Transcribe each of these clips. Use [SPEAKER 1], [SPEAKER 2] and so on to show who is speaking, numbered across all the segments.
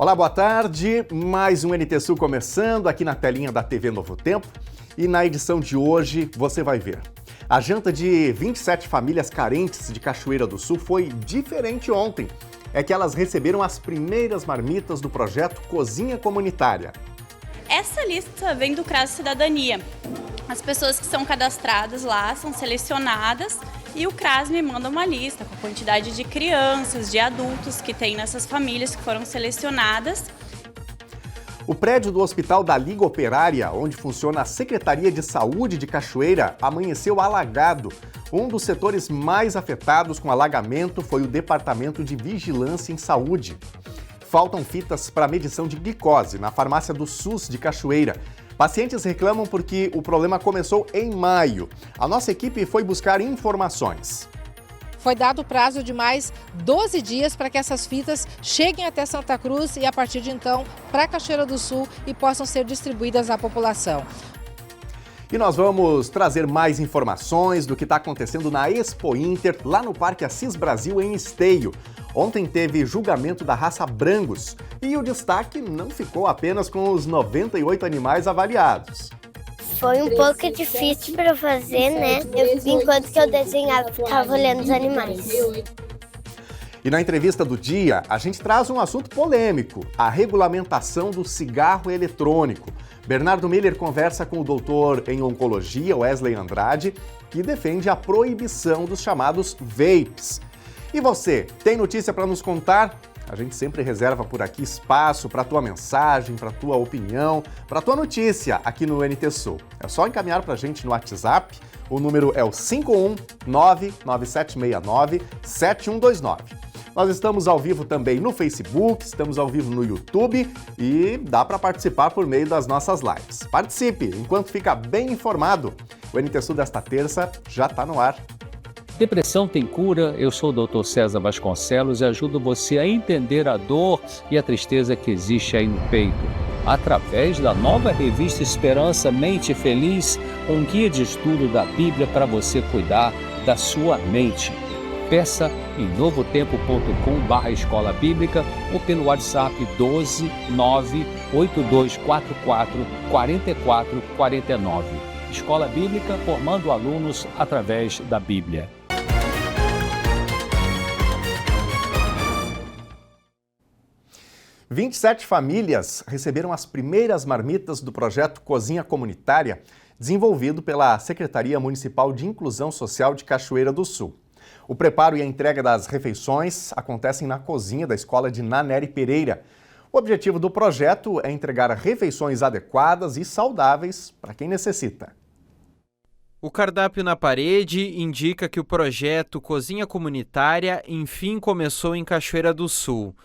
[SPEAKER 1] Olá, boa tarde. Mais um NT Sul começando aqui na telinha da TV Novo Tempo. E na edição de hoje você vai ver. A janta de 27 famílias carentes de Cachoeira do Sul foi diferente ontem. É que elas receberam as primeiras marmitas do projeto Cozinha Comunitária.
[SPEAKER 2] Essa lista vem do CRAS Cidadania. As pessoas que são cadastradas lá são selecionadas e o CRAS me manda uma lista com a quantidade de crianças, de adultos que tem nessas famílias que foram selecionadas.
[SPEAKER 1] O prédio do Hospital da Liga Operária, onde funciona a Secretaria de Saúde de Cachoeira, amanheceu alagado. Um dos setores mais afetados com alagamento foi o Departamento de Vigilância em Saúde. Faltam fitas para medição de glicose na farmácia do SUS de Cachoeira. Pacientes reclamam porque o problema começou em maio. A nossa equipe foi buscar informações.
[SPEAKER 3] Foi dado prazo de mais 12 dias para que essas fitas cheguem até Santa Cruz e, a partir de então, para Cachoeira do Sul e possam ser distribuídas à população.
[SPEAKER 1] E nós vamos trazer mais informações do que está acontecendo na Expo Inter, lá no Parque Assis Brasil, em Esteio. Ontem teve julgamento da raça Brangus e o destaque não ficou apenas com os 98 animais avaliados.
[SPEAKER 4] Foi um pouco difícil para fazer, né? Enquanto que eu desenhava, ficava olhando os animais.
[SPEAKER 1] E na entrevista do dia, a gente traz um assunto polêmico, a regulamentação do cigarro eletrônico. Bernardo Miller conversa com o doutor em oncologia, Wesley Andrade, que defende a proibição dos chamados vapes. E você, tem notícia para nos contar? A gente sempre reserva por aqui espaço para a tua mensagem, para a tua opinião, para a tua notícia aqui no NT Sul. É só encaminhar para a gente no WhatsApp, o número é o 51997697129. Nós estamos ao vivo também no Facebook, estamos ao vivo no YouTube e dá para participar por meio das nossas lives. Participe enquanto fica bem informado. O NT Sul desta terça já está no ar.
[SPEAKER 5] Depressão tem cura? Eu sou o Dr. César Vasconcelos e ajudo você a entender a dor e a tristeza que existe aí no peito. Através da nova revista Esperança Mente Feliz, um guia de estudo da Bíblia para você cuidar da sua mente. Peça em novotempo.com/escola bíblica ou pelo WhatsApp 12 98244 4449. Escola Bíblica formando alunos através da Bíblia.
[SPEAKER 1] – 27 famílias receberam as primeiras marmitas do projeto Cozinha Comunitária, desenvolvido pela Secretaria Municipal de Inclusão Social de Cachoeira do Sul. O preparo e a entrega das refeições acontecem na cozinha da escola de Nanere Pereira. O objetivo do projeto é entregar refeições adequadas e saudáveis para quem necessita.
[SPEAKER 6] O cardápio na parede indica que o projeto Cozinha Comunitária enfim começou em Cachoeira do Sul.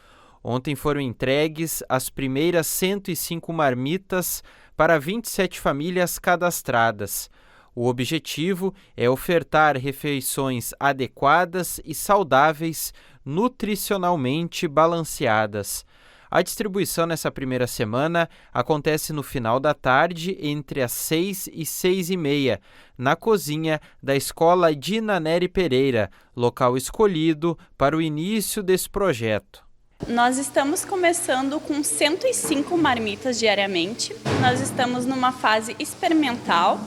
[SPEAKER 6] Ontem foram entregues as primeiras 105 marmitas para 27 famílias cadastradas. O objetivo é ofertar refeições adequadas e saudáveis, nutricionalmente balanceadas. A distribuição nessa primeira semana acontece no final da tarde, entre as 6 e 6h30, na cozinha da Escola de Nanere Pereira, local escolhido para o início desse projeto.
[SPEAKER 2] Nós estamos começando com 105 marmitas diariamente. Nós estamos numa fase experimental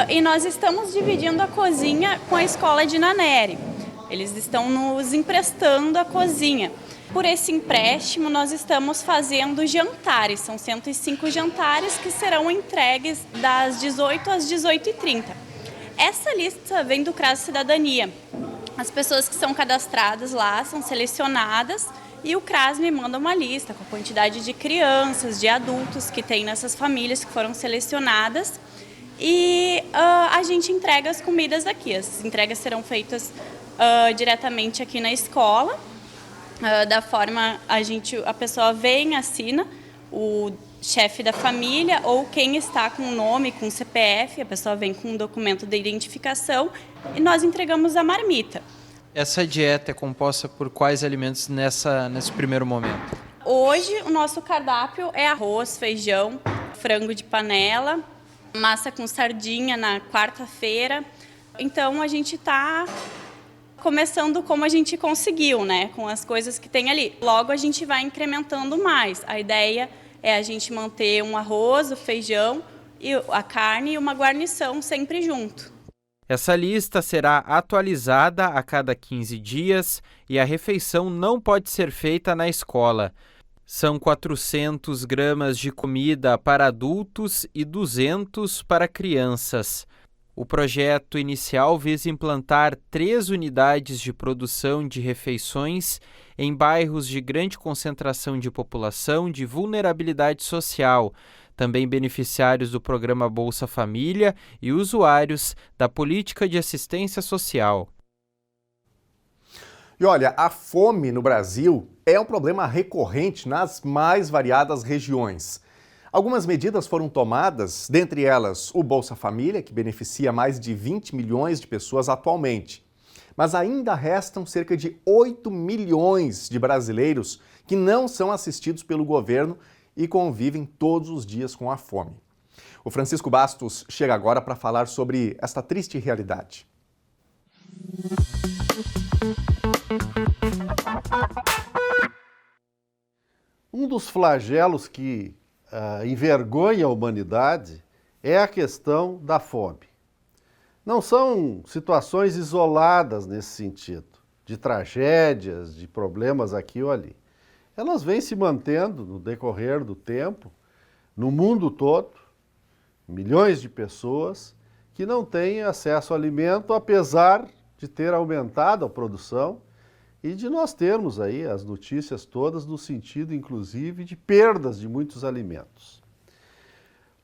[SPEAKER 2] e nós estamos dividindo a cozinha com a Escola de Nanere. Eles estão nos emprestando a cozinha. Por esse empréstimo, nós estamos fazendo jantares. São 105 jantares que serão entregues das 18 às 18h30. Essa lista vem do CRAS Cidadania. As pessoas que são cadastradas lá são selecionadas e o CRAS me manda uma lista com a quantidade de crianças, de adultos que tem nessas famílias que foram selecionadas e a gente entrega as comidas aqui. As entregas serão feitas diretamente aqui na escola. Da forma a pessoa vem, assina, o chefe da família ou quem está com o nome, com o CPF, a pessoa vem com um documento de identificação e nós entregamos a marmita.
[SPEAKER 6] Essa dieta é composta por quais alimentos nesse primeiro momento?
[SPEAKER 2] Hoje o nosso cardápio é arroz, feijão, frango de panela, massa com sardinha na quarta-feira. Então a gente está começando como a gente conseguiu, né, com as coisas que tem ali. Logo a gente vai incrementando mais. A ideia é a gente manter um arroz, o feijão, e a carne e uma guarnição sempre junto.
[SPEAKER 6] Essa lista será atualizada a cada 15 dias e a refeição não pode ser feita na escola. São 400 gramas de comida para adultos e 200 para crianças. O projeto inicial visa implantar 3 unidades de produção de refeições em bairros de grande concentração de população de vulnerabilidade social, também beneficiários do programa Bolsa Família e usuários da política de assistência social.
[SPEAKER 1] E olha, a fome no Brasil é um problema recorrente nas mais variadas regiões. Algumas medidas foram tomadas, dentre elas o Bolsa Família, que beneficia mais de 20 milhões de pessoas atualmente. Mas ainda restam cerca de 8 milhões de brasileiros que não são assistidos pelo governo e convivem todos os dias com a fome. O Francisco Bastos chega agora para falar sobre esta triste realidade.
[SPEAKER 7] Um dos flagelos que envergonha a humanidade é a questão da fome. Não são situações isoladas nesse sentido, de tragédias, de problemas aqui ou ali. Elas vêm se mantendo no decorrer do tempo, no mundo todo, milhões de pessoas que não têm acesso ao alimento, apesar de ter aumentado a produção e de nós termos aí as notícias todas no sentido, inclusive, de perdas de muitos alimentos.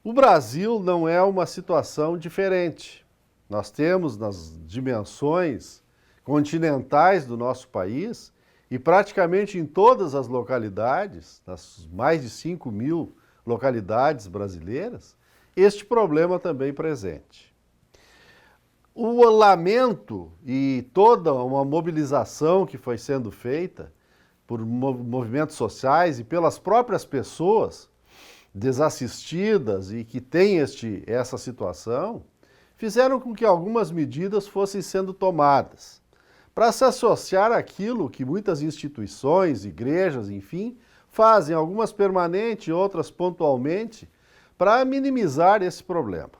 [SPEAKER 7] O Brasil não é uma situação diferente. Nós temos nas dimensões continentais do nosso país e praticamente em todas as localidades, nas mais de 5 mil localidades brasileiras, este problema também presente. O lamento e toda uma mobilização que foi sendo feita por movimentos sociais e pelas próprias pessoas desassistidas e que têm essa situação, fizeram com que algumas medidas fossem sendo tomadas para se associar àquilo que muitas instituições, igrejas, enfim, fazem, algumas permanente, outras pontualmente, para minimizar esse problema.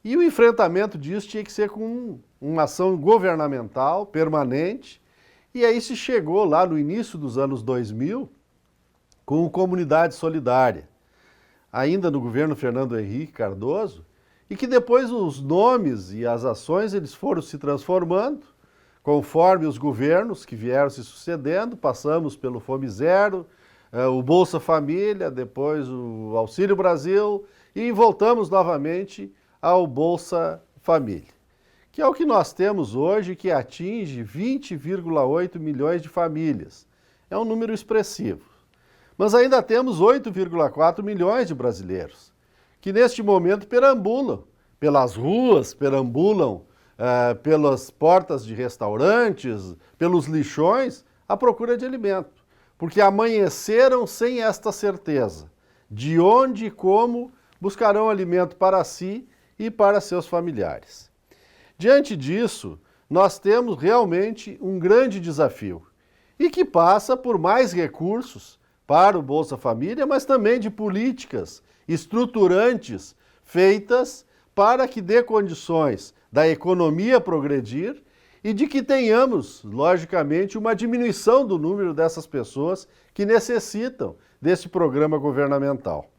[SPEAKER 7] E o enfrentamento disso tinha que ser com uma ação governamental, permanente, e aí se chegou lá no início dos anos 2000 com Comunidade Solidária, ainda no governo Fernando Henrique Cardoso, e que depois os nomes e as ações eles foram se transformando, conforme os governos que vieram se sucedendo, passamos pelo Fome Zero, o Bolsa Família, depois o Auxílio Brasil, e voltamos novamente ao Bolsa Família, que é o que nós temos hoje, que atinge 20,8 milhões de famílias. É um número expressivo. Mas ainda temos 8,4 milhões de brasileiros, que neste momento perambulam pelas ruas, perambulam pelas portas de restaurantes, pelos lixões, à procura de alimento, porque amanheceram sem esta certeza de onde e como buscarão alimento para si e para seus familiares. Diante disso, nós temos realmente um grande desafio e que passa por mais recursos para o Bolsa Família, mas também de políticas estruturantes feitas para que dê condições da economia progredir e de que tenhamos, logicamente, uma diminuição do número dessas pessoas que necessitam desse programa governamental.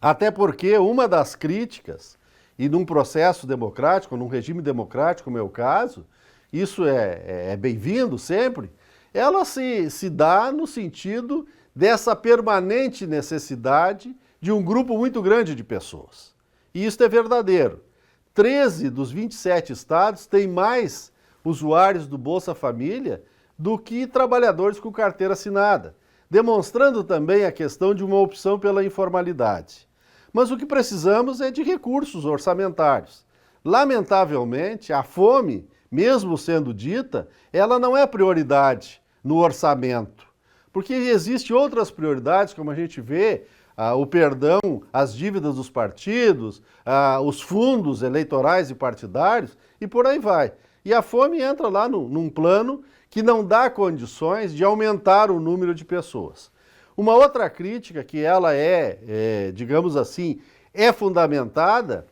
[SPEAKER 7] Até porque uma das críticas, e num processo democrático, num regime democrático, como é o caso, isso é bem-vindo sempre, ela se dá no sentido dessa permanente necessidade de um grupo muito grande de pessoas. E isso é verdadeiro. 13 dos 27 estados têm mais usuários do Bolsa Família do que trabalhadores com carteira assinada, demonstrando também a questão de uma opção pela informalidade. Mas o que precisamos é de recursos orçamentários. Lamentavelmente, a fome, mesmo sendo dita, ela não é prioridade no orçamento, porque existem outras prioridades, como a gente vê, o perdão às dívidas dos partidos, os fundos eleitorais e partidários, e por aí vai. E a fome entra lá num plano que não dá condições de aumentar o número de pessoas. Uma outra crítica que ela digamos assim, é fundamentada,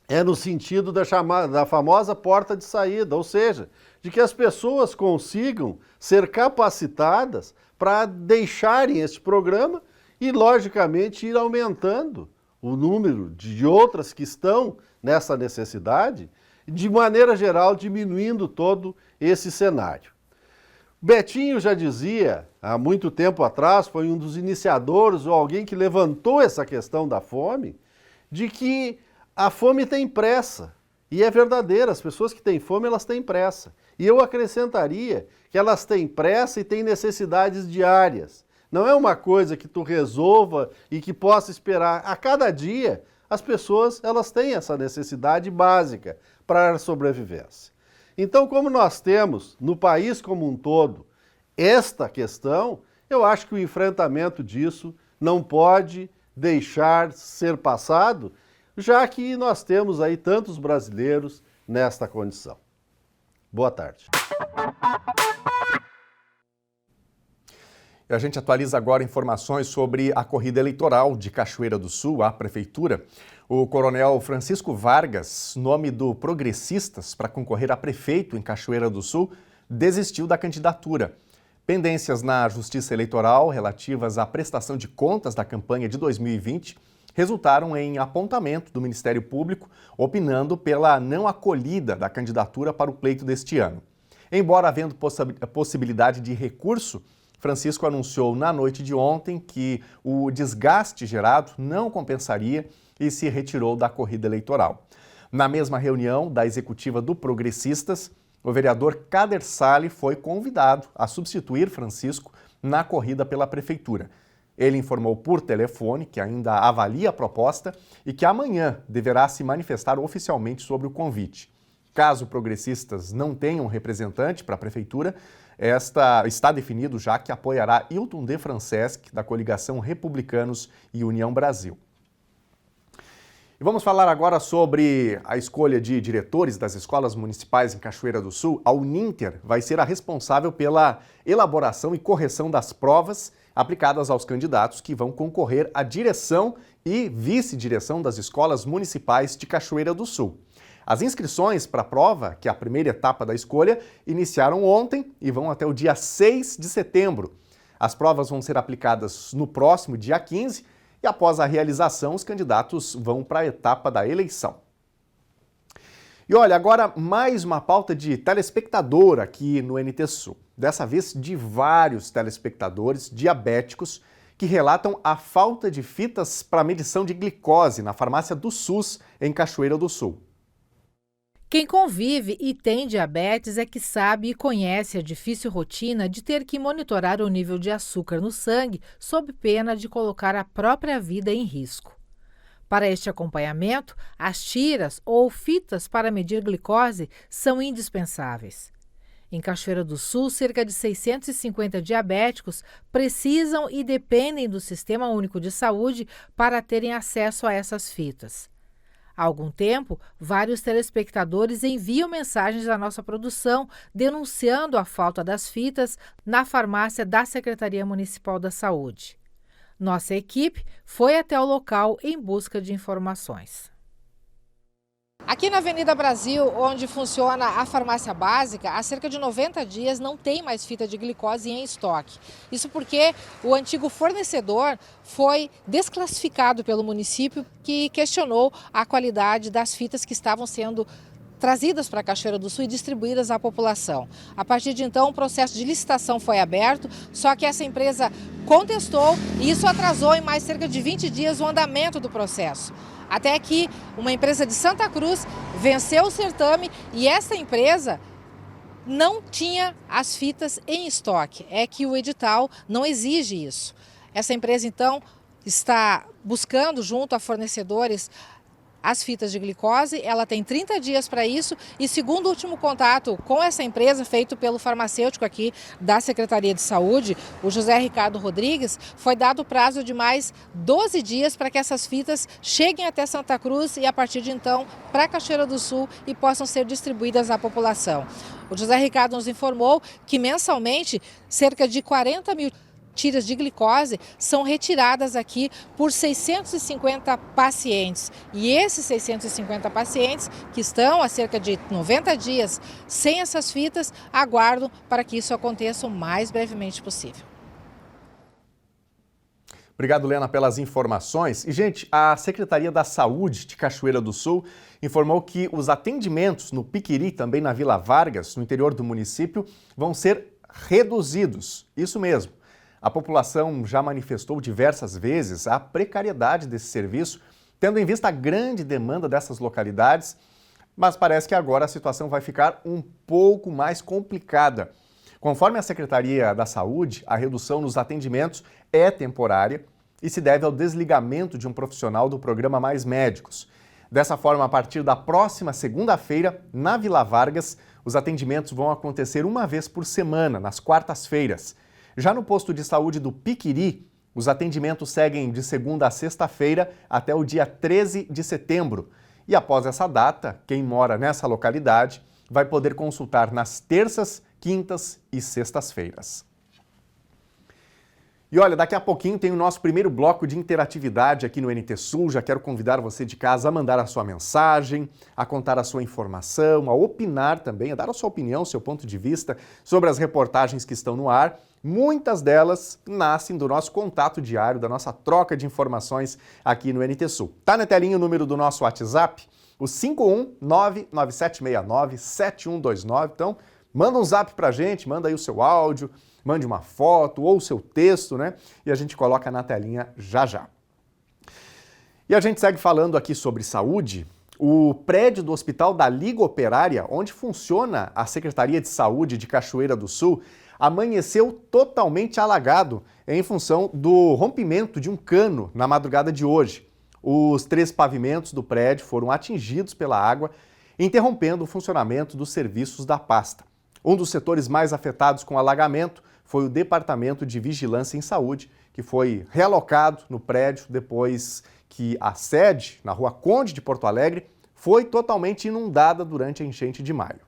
[SPEAKER 7] é no sentido da famosa porta de saída, ou seja, de que as pessoas consigam ser capacitadas para deixarem esse programa e, logicamente, ir aumentando o número de outras que estão nessa necessidade, de maneira geral, diminuindo todo esse cenário. Betinho já dizia, há muito tempo atrás, foi um dos iniciadores ou alguém que levantou essa questão da fome, de que a fome tem pressa. E é verdadeiro, as pessoas que têm fome, elas têm pressa. E eu acrescentaria que elas têm pressa e têm necessidades diárias. Não é uma coisa que tu resolva e que possa esperar. A cada dia, as pessoas elas têm essa necessidade básica para a sobrevivência. Então, como nós temos, no país como um todo, esta questão, eu acho que o enfrentamento disso não pode deixar ser passado, já que nós temos aí tantos brasileiros nesta condição. Boa tarde.
[SPEAKER 1] E a gente atualiza agora informações sobre a corrida eleitoral de Cachoeira do Sul, à Prefeitura. O coronel Francisco Vargas, nome do Progressistas para concorrer a prefeito em Cachoeira do Sul, desistiu da candidatura. Pendências na Justiça Eleitoral relativas à prestação de contas da campanha de 2020 resultaram em apontamento do Ministério Público, opinando pela não acolhida da candidatura para o pleito deste ano. Embora havendo possibilidade de recurso, Francisco anunciou na noite de ontem que o desgaste gerado não compensaria e se retirou da corrida eleitoral. Na mesma reunião da executiva do Progressistas, o vereador Kader Sali foi convidado a substituir Francisco na corrida pela Prefeitura. Ele informou por telefone que ainda avalia a proposta e que amanhã deverá se manifestar oficialmente sobre o convite. Caso Progressistas não tenham representante para a Prefeitura, está definido já que apoiará Hilton de Francesc, da coligação Republicanos e União Brasil. E vamos falar agora sobre a escolha de diretores das escolas municipais em Cachoeira do Sul. A Uninter vai ser a responsável pela elaboração e correção das provas aplicadas aos candidatos que vão concorrer à direção e vice-direção das escolas municipais de Cachoeira do Sul. As inscrições para a prova, que é a primeira etapa da escolha, iniciaram ontem e vão até o dia 6 de setembro. As provas vão ser aplicadas no próximo dia 15 e após a realização, os candidatos vão para a etapa da eleição. E olha, agora mais uma pauta de telespectador aqui no NT Sul. Dessa vez de vários telespectadores diabéticos que relatam a falta de fitas para medição de glicose na farmácia do SUS em Cachoeira do Sul.
[SPEAKER 3] Quem convive e tem diabetes é que sabe e conhece a difícil rotina de ter que monitorar o nível de açúcar no sangue sob pena de colocar a própria vida em risco. Para este acompanhamento, as tiras ou fitas para medir glicose são indispensáveis. Em Cachoeira do Sul, cerca de 650 diabéticos precisam e dependem do Sistema Único de Saúde para terem acesso a essas fitas. Há algum tempo, vários telespectadores enviam mensagens à nossa produção denunciando a falta das fitas na farmácia da Secretaria Municipal da Saúde. Nossa equipe foi até o local em busca de informações. Aqui na Avenida Brasil, onde funciona a farmácia básica, há cerca de 90 dias não tem mais fita de glicose em estoque. Isso porque o antigo fornecedor foi desclassificado pelo município, que questionou a qualidade das fitas que estavam sendo trazidas para Cachoeira do Sul e distribuídas à população. A partir de então, o processo de licitação foi aberto, só que essa empresa contestou e isso atrasou em mais cerca de 20 dias o andamento do processo. Até que uma empresa de Santa Cruz venceu o certame e essa empresa não tinha as fitas em estoque. É que o edital não exige isso. Essa empresa, então, está buscando, junto a fornecedores, as fitas de glicose. Ela tem 30 dias para isso e, segundo o último contato com essa empresa, feito pelo farmacêutico aqui da Secretaria de Saúde, o José Ricardo Rodrigues, foi dado prazo de mais 12 dias para que essas fitas cheguem até Santa Cruz e, a partir de então, para Cachoeira do Sul e possam ser distribuídas à população. O José Ricardo nos informou que mensalmente cerca de 40 mil tiras de glicose são retiradas aqui por 650 pacientes. E esses 650 pacientes que estão há cerca de 90 dias sem essas fitas, aguardam para que isso aconteça o mais brevemente possível.
[SPEAKER 1] Obrigado, Lena, pelas informações. E, gente, a Secretaria da Saúde de Cachoeira do Sul informou que os atendimentos no Piquiri, também na Vila Vargas, no interior do município, vão ser reduzidos. Isso mesmo. A população já manifestou diversas vezes a precariedade desse serviço, tendo em vista a grande demanda dessas localidades, mas parece que agora a situação vai ficar um pouco mais complicada. Conforme a Secretaria da Saúde, a redução nos atendimentos é temporária e se deve ao desligamento de um profissional do programa Mais Médicos. Dessa forma, a partir da próxima segunda-feira, na Vila Vargas, os atendimentos vão acontecer uma vez por semana, nas quartas-feiras. Já no posto de saúde do Piquiri, os atendimentos seguem de segunda a sexta-feira até o dia 13 de setembro. E após essa data, quem mora nessa localidade vai poder consultar nas terças, quintas e sextas-feiras. E olha, daqui a pouquinho tem o nosso primeiro bloco de interatividade aqui no NT Sul. Já quero convidar você de casa a mandar a sua mensagem, a contar a sua informação, a opinar também, a dar a sua opinião, seu ponto de vista sobre as reportagens que estão no ar. Muitas delas nascem do nosso contato diário, da nossa troca de informações aqui no NT Sul. Tá na telinha o número do nosso WhatsApp, o 51997697129. Então, manda um zap pra gente, manda aí o seu áudio, mande uma foto ou o seu texto, né? E a gente coloca na telinha já já. E a gente segue falando aqui sobre saúde. O prédio do Hospital da Liga Operária, onde funciona a Secretaria de Saúde de Cachoeira do Sul, amanheceu totalmente alagado em função do rompimento de um cano na madrugada de hoje. Os 3 pavimentos do prédio foram atingidos pela água, interrompendo o funcionamento dos serviços da pasta. Um dos setores mais afetados com o alagamento foi o Departamento de Vigilância em Saúde, que foi realocado no prédio depois que a sede, na Rua Conde de Porto Alegre, foi totalmente inundada durante a enchente de maio.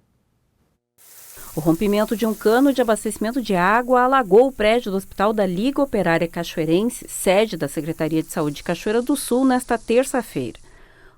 [SPEAKER 8] O rompimento de um cano de abastecimento de água alagou o prédio do Hospital da Liga Operária Cachoeirense, sede da Secretaria de Saúde de Cachoeira do Sul, nesta terça-feira.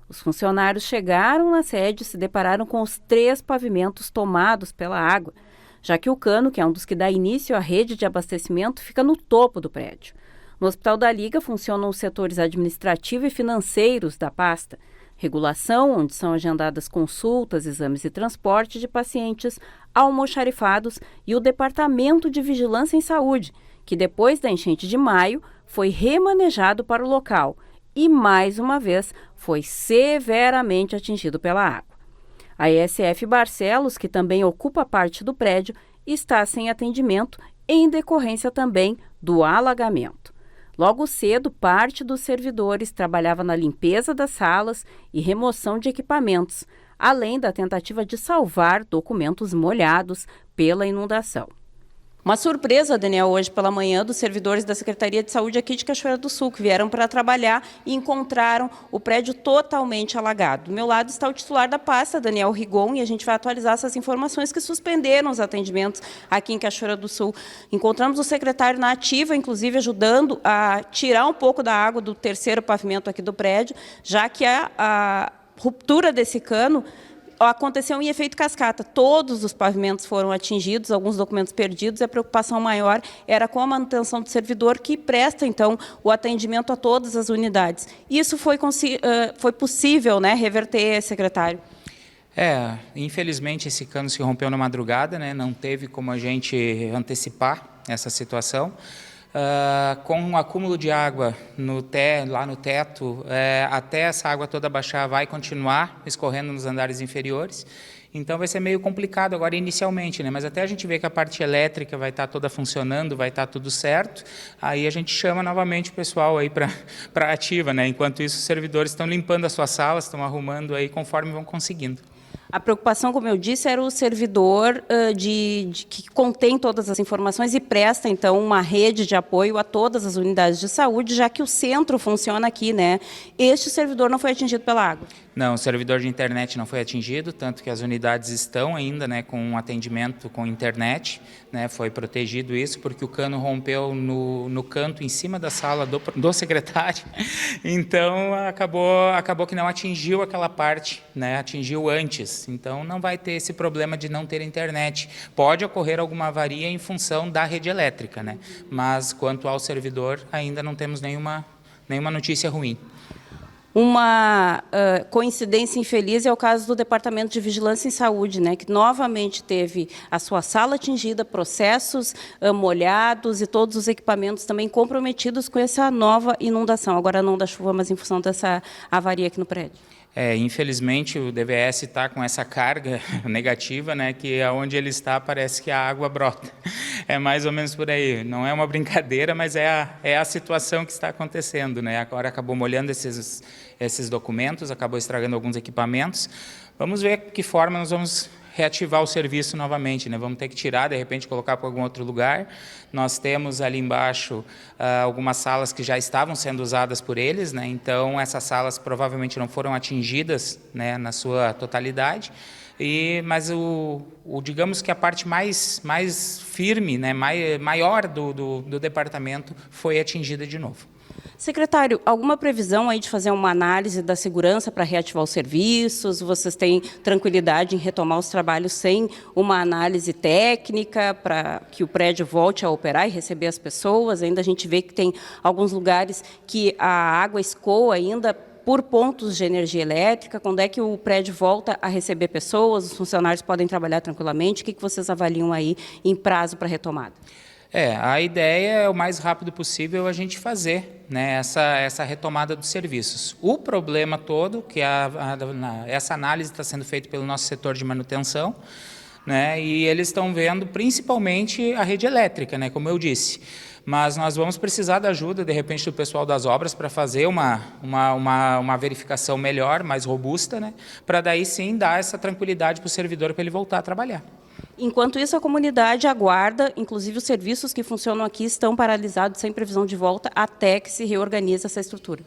[SPEAKER 8] Os funcionários chegaram na sede e se depararam com os 3 pavimentos tomados pela água, já que o cano, que é um dos que dá início à rede de abastecimento, fica no topo do prédio. No Hospital da Liga funcionam os setores administrativo e financeiros da pasta, regulação, onde são agendadas consultas, exames e transporte de pacientes, almoxarifados, e o Departamento de Vigilância em Saúde, que depois da enchente de maio foi remanejado para o local e, mais uma vez, foi severamente atingido pela água. A ESF Barcelos, que também ocupa parte do prédio, está sem atendimento em decorrência também do alagamento. Logo cedo, parte dos servidores trabalhava na limpeza das salas e remoção de equipamentos, além da tentativa de salvar documentos molhados pela inundação. Uma surpresa, Daniel, hoje pela manhã, dos servidores da Secretaria de Saúde aqui de Cachoeira do Sul, que vieram para trabalhar e encontraram o prédio totalmente alagado. Do meu lado está o titular da pasta, Daniel Rigon, e a gente vai atualizar essas informações que suspenderam os atendimentos aqui em Cachoeira do Sul. Encontramos o secretário na ativa, inclusive ajudando a tirar um pouco da água do 3º pavimento aqui do prédio, já que a ruptura desse cano aconteceu em efeito cascata. Todos os pavimentos foram atingidos, alguns documentos perdidos, e a preocupação maior era com a manutenção do servidor, que presta, então, o atendimento a todas as unidades. Isso foi possível, né, reverter, secretário?
[SPEAKER 9] Infelizmente esse cano se rompeu na madrugada, né, não teve como a gente antecipar essa situação. com um acúmulo de água lá no teto, até essa água toda baixar, vai continuar escorrendo nos andares inferiores. Então vai ser meio complicado agora inicialmente, né? Mas até a gente ver que a parte elétrica vai estar toda funcionando, vai estar tudo certo, aí a gente chama novamente o pessoal aí para ativa, né? Enquanto isso, os servidores estão limpando as suas salas, estão arrumando aí conforme vão conseguindo.
[SPEAKER 8] A preocupação, como eu disse, era o servidor que contém todas as informações e presta, então, uma rede de apoio a todas as unidades de saúde, já que o centro funciona aqui, né? Este servidor não foi atingido pela água.
[SPEAKER 9] Não, o servidor de internet não foi atingido, tanto que as unidades estão ainda, né, com um atendimento com internet, né? Foi protegido isso, porque o cano rompeu no canto em cima da sala do secretário, então acabou que não atingiu aquela parte, né? Atingiu antes. Então, não vai ter esse problema de não ter internet. Pode ocorrer alguma avaria em função da rede elétrica, né? Mas, quanto ao servidor, ainda não temos nenhuma notícia ruim.
[SPEAKER 8] Uma coincidência infeliz é o caso do Departamento de Vigilância em Saúde, né, que novamente teve a sua sala atingida, processos molhados e todos os equipamentos também comprometidos com essa nova inundação. Agora não da chuva, mas em função dessa avaria aqui no prédio.
[SPEAKER 9] Infelizmente, o DVS está com essa carga negativa, né, que aonde ele está parece que a água brota. É mais ou menos por aí. Não é uma brincadeira, mas é a situação que está acontecendo, né? Agora acabou molhando esses documentos, acabou estragando alguns equipamentos. Vamos ver que forma nós vamos reativar o serviço novamente, né? Vamos ter que tirar, de repente, colocar para algum outro lugar. Nós temos ali embaixo algumas salas que já estavam sendo usadas por eles, né? Então, essas salas provavelmente não foram atingidas, né, na sua totalidade. Mas digamos que a parte mais firme, né, maior do departamento foi atingida de novo.
[SPEAKER 8] Secretário, alguma previsão aí de fazer uma análise da segurança para reativar os serviços? Vocês têm tranquilidade em retomar os trabalhos sem uma análise técnica para que o prédio volte a operar e receber as pessoas? Ainda a gente vê que tem alguns lugares que a água escoa ainda por pontos de energia elétrica. Quando é que o prédio volta a receber pessoas? Os funcionários podem trabalhar tranquilamente? O que vocês avaliam aí em prazo para retomada?
[SPEAKER 9] A ideia é o mais rápido possível a gente fazer, né, essa retomada dos serviços. O problema todo, que essa análise está sendo feita pelo nosso setor de manutenção, né, e eles estão vendo principalmente a rede elétrica, né, como eu disse. Mas nós vamos precisar da ajuda, de repente, do pessoal das obras para fazer uma verificação melhor, mais robusta, né, para daí sim dar essa tranquilidade para o servidor para ele voltar a trabalhar.
[SPEAKER 8] Enquanto isso, a comunidade aguarda, inclusive os serviços que funcionam aqui estão paralisados, sem previsão de volta, até que se reorganize essa estrutura.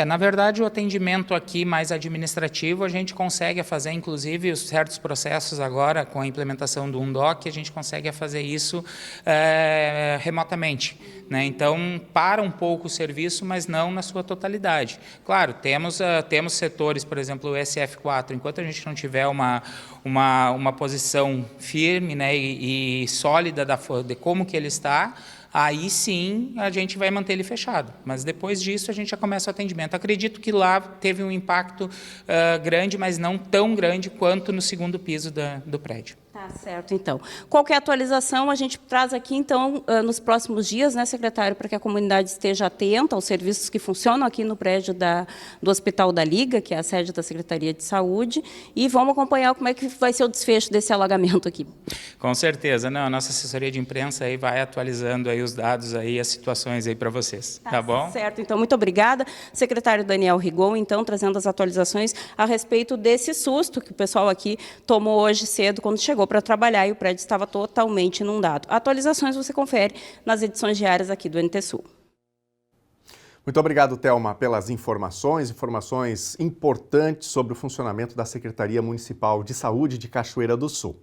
[SPEAKER 9] Na verdade, o atendimento aqui mais administrativo, a gente consegue fazer, inclusive, os certos processos agora, com a implementação do UNDOC, a gente consegue fazer isso remotamente, né? Então, para um pouco o serviço, mas não na sua totalidade. Claro, temos setores, por exemplo, o SF4, enquanto a gente não tiver uma posição firme, né, e sólida de como que ele está, aí sim a gente vai manter ele fechado. Mas depois disso a gente já começa o atendimento. Acredito que lá teve um impacto grande, mas não tão grande quanto no segundo piso do prédio.
[SPEAKER 8] Tá certo, então. Qualquer atualização a gente traz aqui, então, nos próximos dias, né, secretário, para que a comunidade esteja atenta aos serviços que funcionam aqui no prédio do Hospital da Liga, que é a sede da Secretaria de Saúde, e vamos acompanhar como é que vai ser o desfecho desse alagamento aqui.
[SPEAKER 9] Com certeza. Não, a nossa assessoria de imprensa aí vai atualizando aí os dados, aí, as situações aí para vocês. Tá bom?
[SPEAKER 8] Certo, então, muito obrigada. Secretário Daniel Rigon, então, trazendo as atualizações a respeito desse susto que o pessoal aqui tomou hoje cedo, quando chegou para trabalhar e o prédio estava totalmente inundado. Atualizações você confere nas edições diárias aqui do NT Sul.
[SPEAKER 1] Muito obrigado, Thelma, pelas informações importantes sobre o funcionamento da Secretaria Municipal de Saúde de Cachoeira do Sul.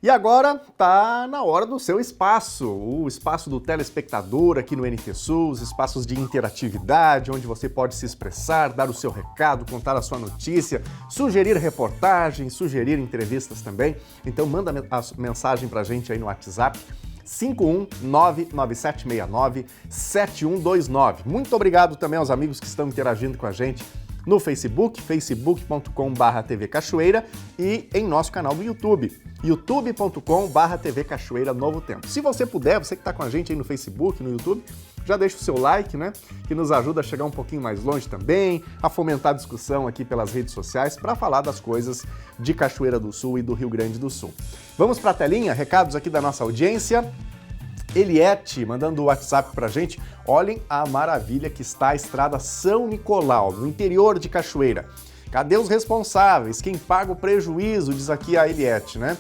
[SPEAKER 1] E agora está na hora do seu espaço, o espaço do telespectador aqui no NT Sul, os espaços de interatividade, onde você pode se expressar, dar o seu recado, contar a sua notícia, sugerir reportagens, sugerir entrevistas também. Então manda a mensagem para a gente aí no WhatsApp, 51997697129. Muito obrigado também aos amigos que estão interagindo com a gente no Facebook, facebook.com/TV Cachoeira e em nosso canal do YouTube, youtube.com/TV Cachoeira Novo Tempo. Se você puder, você que está com a gente aí no Facebook, no YouTube, já deixa o seu like, né? Que nos ajuda a chegar um pouquinho mais longe também, a fomentar a discussão aqui pelas redes sociais para falar das coisas de Cachoeira do Sul e do Rio Grande do Sul. Vamos para a telinha, recados aqui da nossa audiência. Eliette mandando o WhatsApp pra gente. Olhem a maravilha que está a estrada São Nicolau, no interior de Cachoeira. Cadê os responsáveis? Quem paga o prejuízo? Diz aqui a Eliette, né?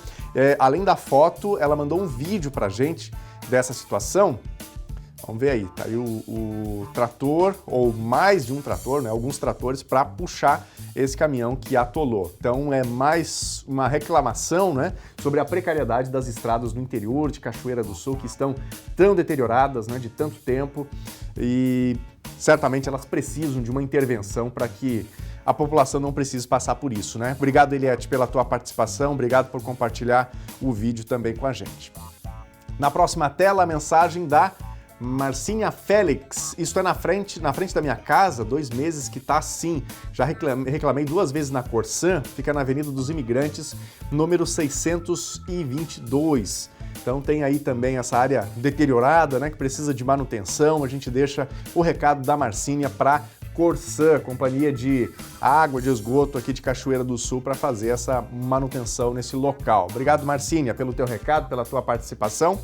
[SPEAKER 1] Além da foto, ela mandou um vídeo pra gente dessa situação. Vamos ver aí, tá aí o trator, ou mais de um trator, né? Alguns tratores para puxar esse caminhão que atolou. Então é mais uma reclamação, né? Sobre a precariedade das estradas no interior de Cachoeira do Sul, que estão tão deterioradas, né? De tanto tempo, e certamente elas precisam de uma intervenção para que a população não precise passar por isso, né? Obrigado, Eliette, pela tua participação, obrigado por compartilhar o vídeo também com a gente. Na próxima tela, a mensagem da Marcinha Félix. Isso é na frente da minha casa, 2 meses que tá assim. Já reclamei 2 vezes na Corsã, fica na Avenida dos Imigrantes, número 622. Então tem aí também essa área deteriorada, né, que precisa de manutenção. A gente deixa o recado da Marcinha para Corsã, companhia de água, de esgoto aqui de Cachoeira do Sul, para fazer essa manutenção nesse local. Obrigado, Marcinha, pelo teu recado, pela tua participação.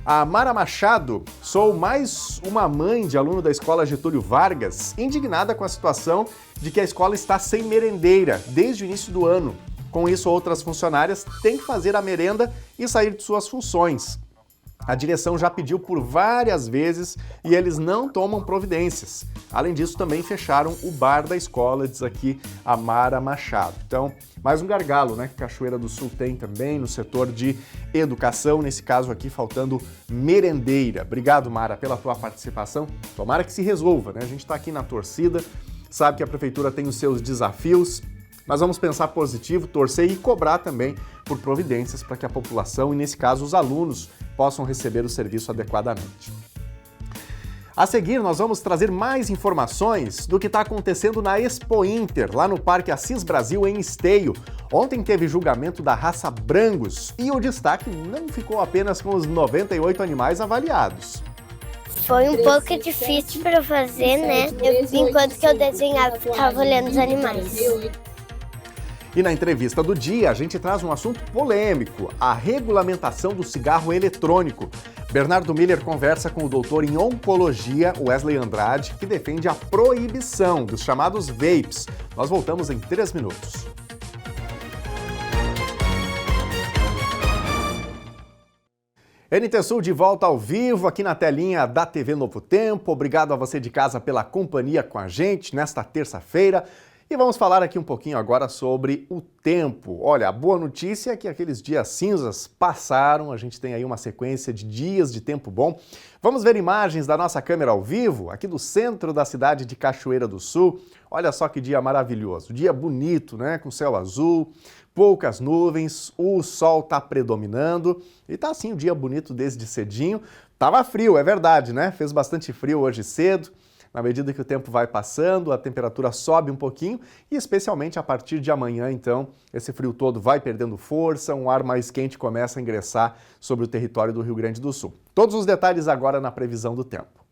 [SPEAKER 1] A Mara Machado, sou mais uma mãe de aluno da Escola Getúlio Vargas, indignada com a situação de que a escola está sem merendeira desde o início do ano. Com isso, outras funcionárias têm que fazer a merenda e sair de suas funções. A direção já pediu por várias vezes e eles não tomam providências. Além disso, também fecharam o bar da escola, diz aqui a Mara Machado. Então, mais um gargalo, né, que Cachoeira do Sul tem também no setor de educação, nesse caso aqui faltando merendeira. Obrigado, Mara, pela tua participação. Tomara que se resolva, né? A gente está aqui na torcida, sabe que a prefeitura tem os seus desafios, mas vamos pensar positivo, torcer e cobrar também por providências para que a população, e nesse caso os alunos, possam receber o serviço adequadamente. A seguir, nós vamos trazer mais informações do que está acontecendo na Expo Inter, lá no Parque Assis Brasil, em Esteio. Ontem teve julgamento da raça Brangus e o destaque não ficou apenas com os 98 animais avaliados.
[SPEAKER 4] Foi um pouco difícil para fazer, né? Enquanto que eu desenhava, ficava olhando os animais.
[SPEAKER 1] E na entrevista do dia, a gente traz um assunto polêmico, a regulamentação do cigarro eletrônico. Bernardo Miller conversa com o doutor em oncologia, Wesley Andrade, que defende a proibição dos chamados vapes. Nós voltamos em 3 minutos. NT Sul de volta ao vivo aqui na telinha da TV Novo Tempo. Obrigado a você de casa pela companhia com a gente nesta terça-feira. E vamos falar aqui um pouquinho agora sobre o tempo. Olha, a boa notícia é que aqueles dias cinzas passaram, a gente tem aí uma sequência de dias de tempo bom. Vamos ver imagens da nossa câmera ao vivo, aqui do centro da cidade de Cachoeira do Sul. Olha só que dia maravilhoso, dia bonito, né? Com céu azul, poucas nuvens, o sol está predominando e tá assim um dia bonito desde cedinho. Tava frio, é verdade, né? Fez bastante frio hoje cedo. Na medida que o tempo vai passando, a temperatura sobe um pouquinho e especialmente a partir de amanhã, então, esse frio todo vai perdendo força, um ar mais quente começa a ingressar sobre o território do Rio Grande do Sul. Todos os detalhes agora na previsão do tempo.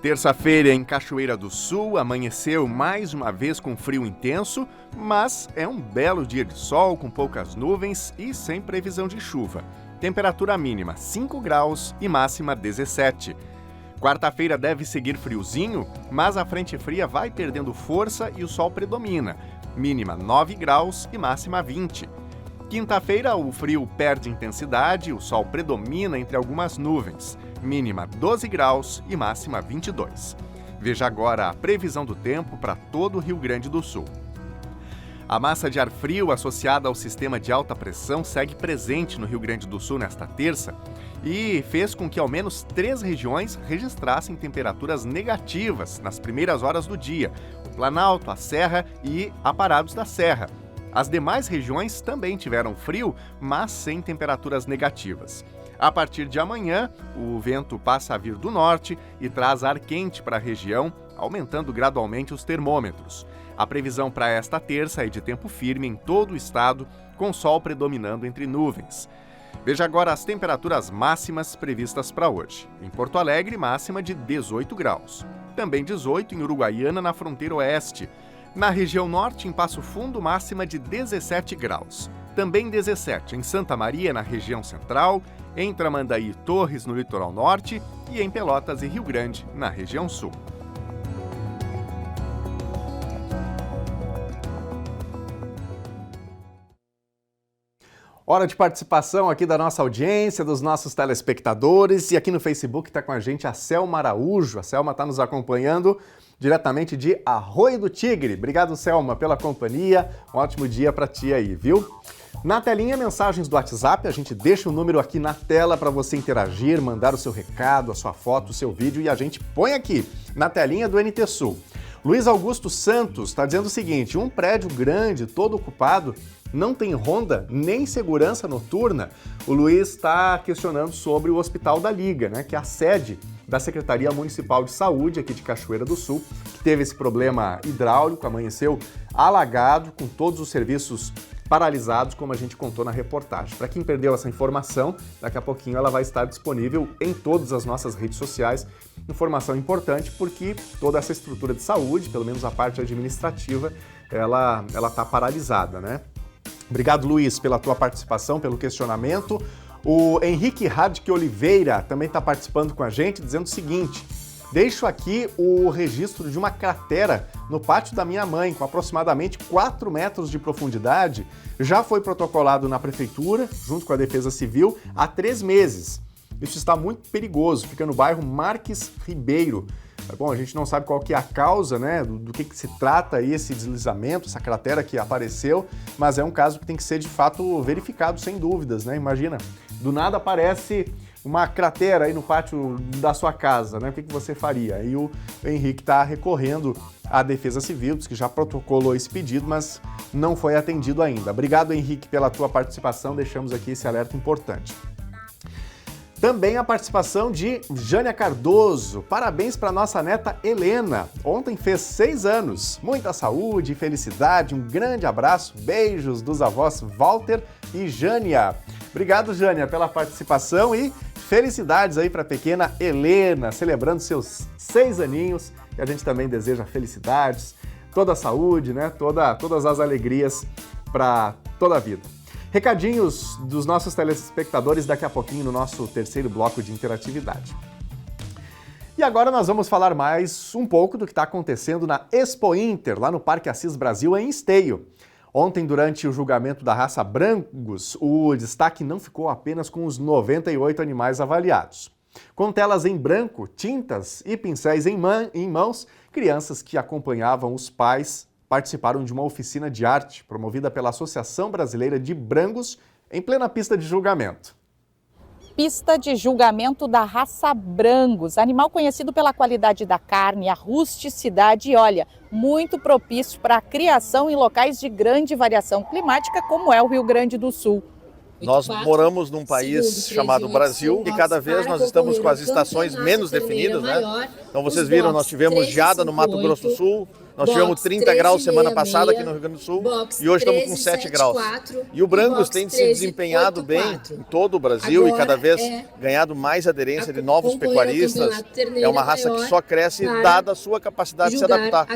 [SPEAKER 1] Terça-feira em Cachoeira do Sul, amanheceu mais uma vez com frio intenso, mas é um belo dia de sol com poucas nuvens e sem previsão de chuva. Temperatura mínima 5 graus e máxima 17. Quarta-feira deve seguir friozinho, mas a frente fria vai perdendo força e o sol predomina. Mínima 9 graus e máxima 20. Quinta-feira o frio perde intensidade, o sol predomina entre algumas nuvens. Mínima 12 graus e máxima 22. Veja agora a previsão do tempo para todo o Rio Grande do Sul. A massa de ar frio associada ao sistema de alta pressão segue presente no Rio Grande do Sul nesta terça e fez com que ao menos 3 regiões registrassem temperaturas negativas nas primeiras horas do dia: o Planalto, a Serra e Aparados da Serra. As demais regiões também tiveram frio, mas sem temperaturas negativas. A partir de amanhã, o vento passa a vir do norte e traz ar quente para a região, aumentando gradualmente os termômetros. A previsão para esta terça é de tempo firme em todo o estado, com sol predominando entre nuvens. Veja agora as temperaturas máximas previstas para hoje. Em Porto Alegre, máxima de 18 graus. Também 18 em Uruguaiana, na fronteira oeste. Na região norte, em Passo Fundo, máxima de 17 graus. Também 17 em Santa Maria, na região central, em Tramandaí e Torres, no litoral norte, e em Pelotas e Rio Grande, na região sul. Hora de participação aqui da nossa audiência, dos nossos telespectadores. E aqui no Facebook está com a gente a Selma Araújo. A Selma está nos acompanhando diretamente de Arroio do Tigre. Obrigado, Selma, pela companhia. Um ótimo dia para ti aí, viu? Na telinha, mensagens do WhatsApp. A gente deixa o número aqui na tela para você interagir, mandar o seu recado, a sua foto, o seu vídeo e a gente põe aqui na telinha do NT Sul. Luiz Augusto Santos está dizendo o seguinte: um prédio grande, todo ocupado, não tem ronda nem segurança noturna. O Luiz está questionando sobre o Hospital da Liga, né, que é a sede da Secretaria Municipal de Saúde aqui de Cachoeira do Sul, que teve esse problema hidráulico, amanheceu alagado, com todos os serviços paralisados, como a gente contou na reportagem. Para quem perdeu essa informação, daqui a pouquinho ela vai estar disponível em todas as nossas redes sociais. Informação importante porque toda essa estrutura de saúde, pelo menos a parte administrativa, ela está paralisada, né? Obrigado, Luiz, pela tua participação, pelo questionamento. O Henrique Radke Oliveira também está participando com a gente, dizendo o seguinte: deixo aqui o registro de uma cratera no pátio da minha mãe, com aproximadamente 4 metros de profundidade. Já foi protocolado na prefeitura, junto com a Defesa Civil, há 3 meses. Isso está muito perigoso, fica no bairro Marques Ribeiro. Bom, a gente não sabe qual que é a causa, né, do que se trata aí esse deslizamento, essa cratera que apareceu, mas é um caso que tem que ser de fato verificado, sem dúvidas, né? Imagina, do nada aparece uma cratera aí no pátio da sua casa, né? O que você faria? E o Henrique está recorrendo à Defesa Civil, diz que já protocolou esse pedido, mas não foi atendido ainda. Obrigado, Henrique, pela tua participação, deixamos aqui esse alerta importante. Também a participação de Jânia Cardoso. Parabéns para nossa neta Helena. Ontem fez 6 anos. Muita saúde e felicidade. Um grande abraço. Beijos dos avós Walter e Jânia. Obrigado, Jânia, pela participação e felicidades aí para a pequena Helena, celebrando seus 6 aninhos. E a gente também deseja felicidades, toda a saúde, né? Todas as alegrias para toda a vida. Recadinhos dos nossos telespectadores daqui a pouquinho no nosso terceiro bloco de interatividade. E agora nós vamos falar mais um pouco do que está acontecendo na Expo Inter, lá no Parque Assis Brasil, em Esteio. Ontem, durante o julgamento da raça Brangus, o destaque não ficou apenas com os 98 animais avaliados. Com telas em branco, tintas e pincéis em mãos, crianças que acompanhavam os pais participaram de uma oficina de arte promovida pela Associação Brasileira de Brangus em plena pista de julgamento.
[SPEAKER 10] Pista de julgamento da raça Brangus, animal conhecido pela qualidade da carne, a rusticidade e, olha, muito propício para a criação em locais de grande variação climática, como é o Rio Grande do Sul.
[SPEAKER 11] Nós moramos num país chamado Brasil e cada vez nós estamos com as estações menos definidas, né? Então vocês viram, nós tivemos geada no Mato Grosso do Sul, nós tivemos 30 graus semana passada aqui no Rio Grande do Sul e hoje estamos com 7 graus. E o Brangus tem se desempenhado bem em todo o Brasil e cada vez ganhado mais aderência de novos pecuaristas. É uma raça que só cresce dada a sua capacidade de se adaptar.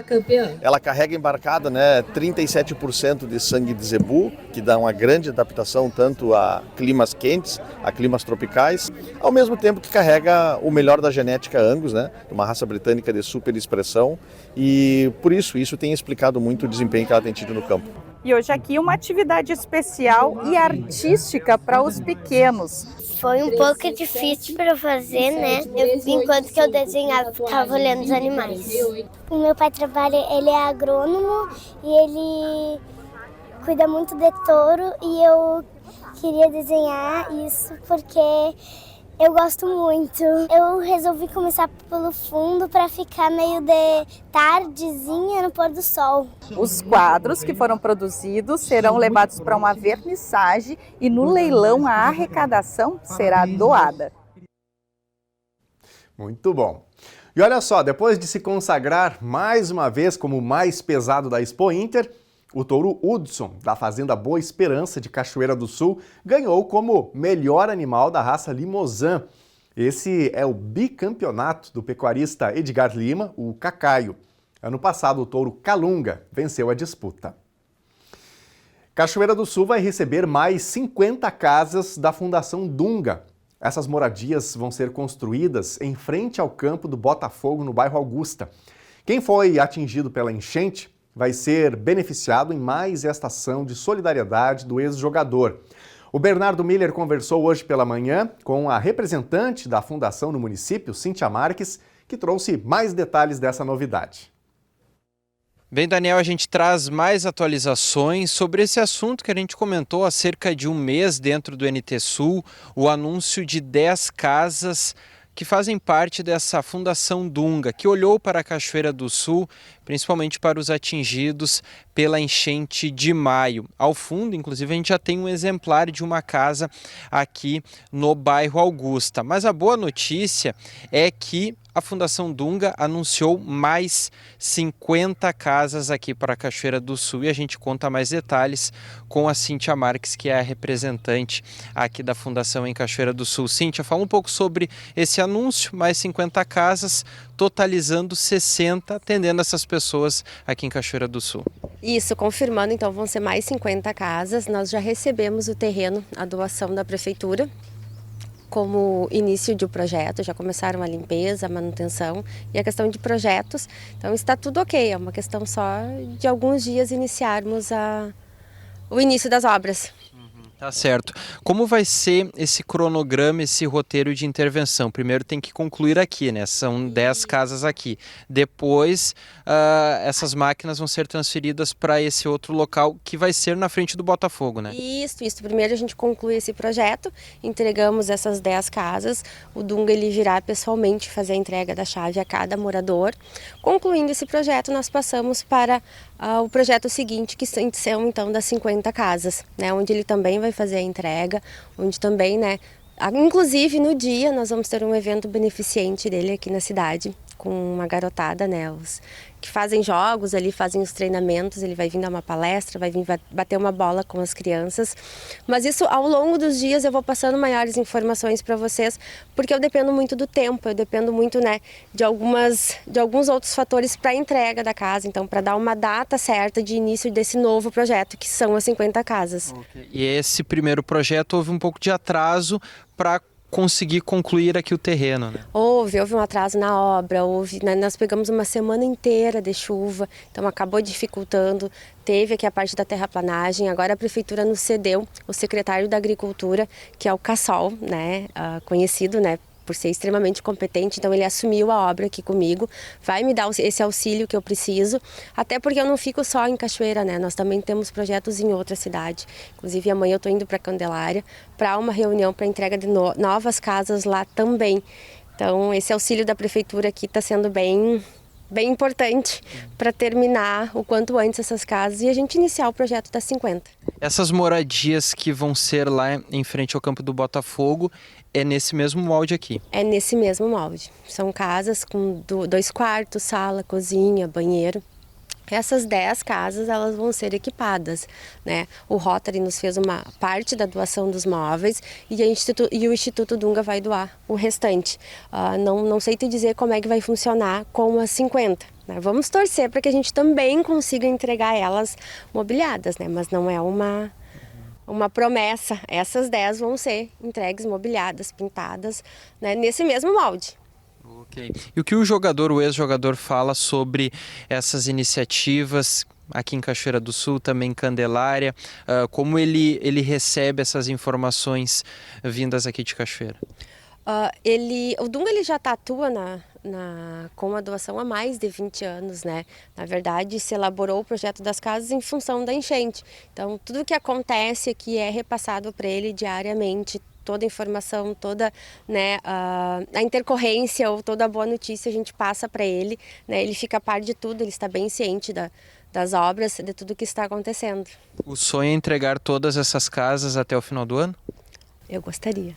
[SPEAKER 11] Ela carrega embarcada, né, 37% de sangue de zebu, que dá uma grande adaptação tanto a climas quentes, a climas tropicais, ao mesmo tempo que carrega o melhor da genética Angus, né, uma raça britânica de super expressão, e por isso tem explicado muito o desempenho que ela tem tido no campo.
[SPEAKER 10] E hoje aqui uma atividade especial e artística para os pequenos.
[SPEAKER 4] Foi um pouco difícil para fazer, né? Enquanto que eu desenhava, ficava olhando os animais. O meu pai trabalha, ele é agrônomo e ele cuida muito de touro e eu queria desenhar isso porque Eu gosto muito. Eu resolvi começar pelo fundo para ficar meio de tardezinha no pôr do sol.
[SPEAKER 10] Os quadros que foram produzidos serão levados para uma vernissagem e no leilão a arrecadação será doada.
[SPEAKER 1] Muito bom. E olha só, depois de se consagrar mais uma vez como o mais pesado da Expo Inter, o touro Hudson, da Fazenda Boa Esperança, de Cachoeira do Sul, ganhou como melhor animal da raça Limousin. Esse é o bicampeonato do pecuarista Edgar Lima, o Cacaio. Ano passado, o touro Calunga venceu a disputa. Cachoeira do Sul vai receber mais 50 casas da Fundação Dunga. Essas moradias vão ser construídas em frente ao campo do Botafogo, no bairro Augusta. Quem foi atingido pela enchente vai ser beneficiado em mais esta ação de solidariedade do ex-jogador. O Bernardo Miller conversou hoje pela manhã com a representante da fundação no município, Cíntia Marques, que trouxe mais detalhes dessa novidade.
[SPEAKER 6] Bem, Daniel, a gente traz mais atualizações sobre esse assunto que a gente comentou há cerca de um mês dentro do NT Sul, o anúncio de 10 casas que fazem parte dessa Fundação Dunga, que olhou para a Cachoeira do Sul, principalmente para os atingidos pela enchente de maio. Ao fundo, inclusive, a gente já tem um exemplar de uma casa aqui no bairro Augusta. Mas a boa notícia é que a Fundação Dunga anunciou mais 50 casas aqui para a Cachoeira do Sul e a gente conta mais detalhes com a Cíntia Marques, que é a representante aqui da Fundação em Cachoeira do Sul. Cíntia, fala um pouco sobre esse anúncio, mais 50 casas, totalizando 60, atendendo essas pessoas aqui em Cachoeira do Sul.
[SPEAKER 12] Isso, confirmando, então vão ser mais 50 casas. Nós já recebemos o terreno, a doação da Prefeitura, como início de um projeto, já começaram a limpeza, a manutenção e a questão de projetos. Então está tudo ok, é uma questão só de alguns dias iniciarmos o início das obras.
[SPEAKER 6] Tá certo. Como vai ser esse cronograma, esse roteiro de intervenção? Primeiro tem que concluir aqui, né? São 10 casas aqui. Depois, essas máquinas vão ser transferidas para esse outro local que vai ser na frente do Botafogo, né?
[SPEAKER 12] Isso. Primeiro a gente conclui esse projeto, entregamos essas 10 casas. O Dunga ele virá pessoalmente fazer a entrega da chave a cada morador. Concluindo esse projeto, nós passamos para o projeto seguinte, que são então das 50 casas, né? Onde ele também vai fazer a entrega, onde também, né? Inclusive no dia nós vamos ter um evento beneficente dele aqui na cidade, com uma garotada, né? Os que fazem jogos ali, fazem os treinamentos, ele vai vir dar uma palestra, vai vir bater uma bola com as crianças. Mas isso ao longo dos dias eu vou passando maiores informações para vocês, porque eu dependo muito do tempo, eu dependo muito, né, de alguns outros fatores para a entrega da casa, então para dar uma data certa de início desse novo projeto, que são as 50 casas.
[SPEAKER 6] Okay. E esse primeiro projeto houve um pouco de atraso para conseguir concluir aqui o terreno, né?
[SPEAKER 12] Houve um atraso na obra, nós pegamos uma semana inteira de chuva, então acabou dificultando. Teve aqui a parte da terraplanagem, agora a prefeitura nos cedeu o secretário da Agricultura, que é o Cassol, né, conhecido, né, por ser extremamente competente, então ele assumiu a obra aqui comigo, vai me dar esse auxílio que eu preciso, até porque eu não fico só em Cachoeira, né? Nós também temos projetos em outra cidade, inclusive amanhã eu estou indo para Candelária para uma reunião para entrega de novas casas lá também. Então esse auxílio da prefeitura aqui está sendo bem importante para terminar o quanto antes essas casas e a gente iniciar o projeto das 50.
[SPEAKER 6] Essas moradias que vão ser lá em frente ao campo do Botafogo, é nesse mesmo molde aqui?
[SPEAKER 12] É nesse mesmo molde. São casas com 2 quartos, sala, cozinha, banheiro. Essas 10 casas elas vão ser equipadas, né? O Rotary nos fez uma parte da doação dos móveis e o Instituto Dunga vai doar o restante. Não sei te dizer como é que vai funcionar com as 50. Né? Vamos torcer para que a gente também consiga entregar elas mobiliadas, né? Mas não é uma promessa. Essas 10 vão ser entregues mobiliadas, pintadas, né? Nesse mesmo molde.
[SPEAKER 6] Okay. E o que o ex-jogador fala sobre essas iniciativas aqui em Cachoeira do Sul, também em Candelária, como ele recebe essas informações vindas aqui de Cachoeira?
[SPEAKER 12] O Dunga ele já atua com a doação há mais de 20 anos, né? Na verdade, se elaborou o projeto das casas em função da enchente. Então, tudo que acontece aqui é repassado para ele diariamente, toda a informação, toda, né, a intercorrência ou toda a boa notícia a gente passa para ele, né, ele fica a par de tudo, ele está bem ciente das obras, de tudo que está acontecendo.
[SPEAKER 6] O sonho é entregar todas essas casas até o final do ano?
[SPEAKER 12] Eu gostaria.